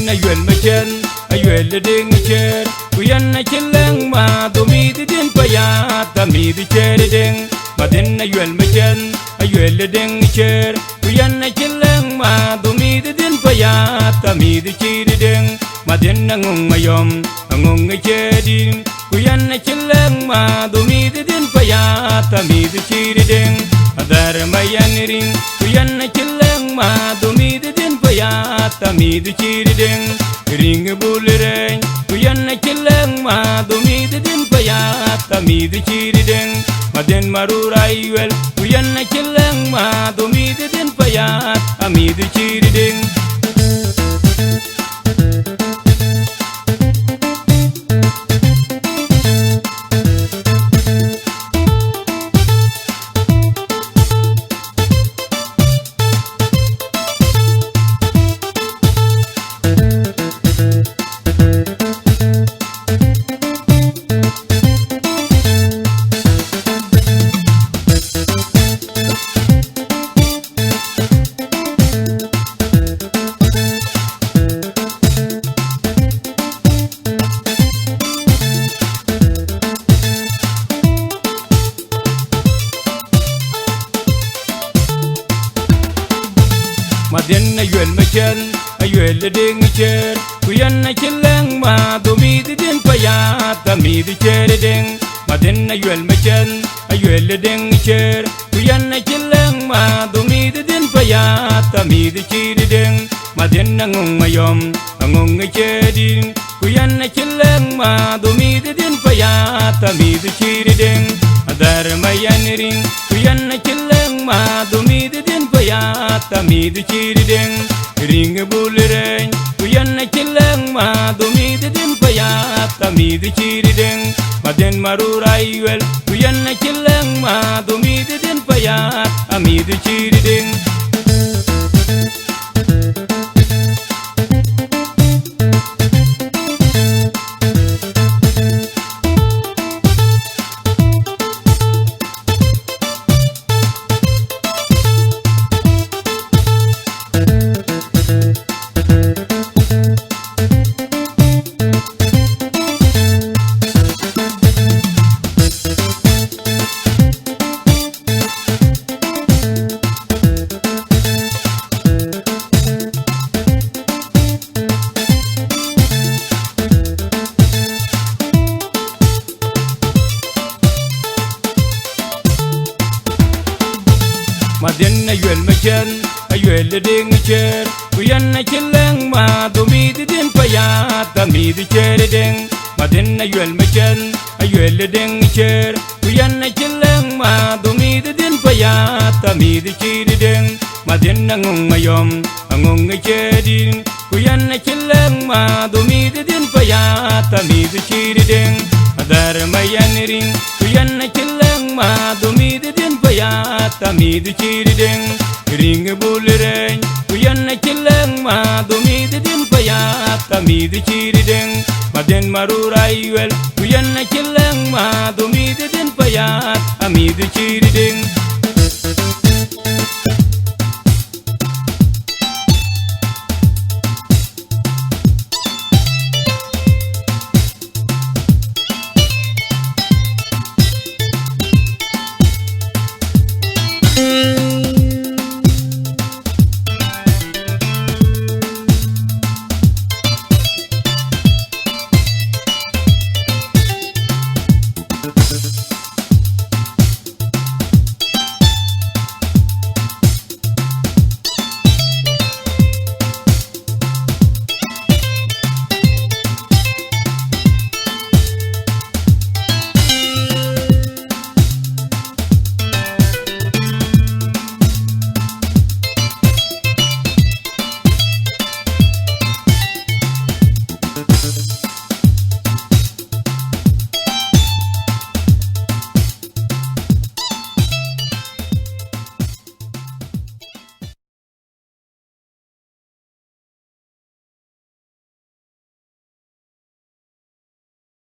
na yuel ma chen a yuel ding cher kuyan na chileng ma do mi din pa ya ta mi di cher ding ma din na yuel ma chen a yuel ding cher kuyan na chileng ma do mi din pa ya ta mi di chi ding ma din na ngung ma yom ngung nge che ding kuyan na chileng ma do mi din pa ya ta mi di chi ding adar ma yan ring kuyan na chileng ma do mi din pa ya ta mi di chi ding ring bulreng kuyan na chileng ma do mi din pa ya ta mi di chi ding ma den marurai wel kuyan na chileng ma do mi din pa ya ta mi di chi ding ma den na yuel ma chen a yuel ding cher kuyan na chileng ma do mi din pa ya ta mi di cher ding ma den na yuel ma chen a yuel ding cher kuyan na chileng ma do mi din pa ya ta mi di chi ding ma den na ngung ma yom ngung nge che ding kuyan na chileng ma do mi din pa ya ta mi di chi ding adar ma yan ring kuyan na chileng ma do mi din pa ya ta mi di chi ding ring bulreng kuyan na chileng ma do mi din pa ya ta mi di chi ding ma den marurai wel kuyan na chileng ma do mi din pa ya ta mi di chi ding ma den na yuel ma chen a yuel ding cher kuyan na chileng ma do mi din pa ya ta mi di cher ding ma den na yuel ma chen a yuel ding cher kuyan na chileng ma do mi din pa ya ta mi di chi ding ma den na ngung ma yom ngung nge che ding kuyan na chileng ma do mi din pa ya ta mi di chi ding adar ma yan ring kuyan na chileng ma do mi din pa ya ta mi di chi ding ring bulreng kuyan na chileng ma do mi din pa ya ta mi di chi ding ma den marurai wel kuyan na chileng ma do mi din pa ya ta mi di chi ding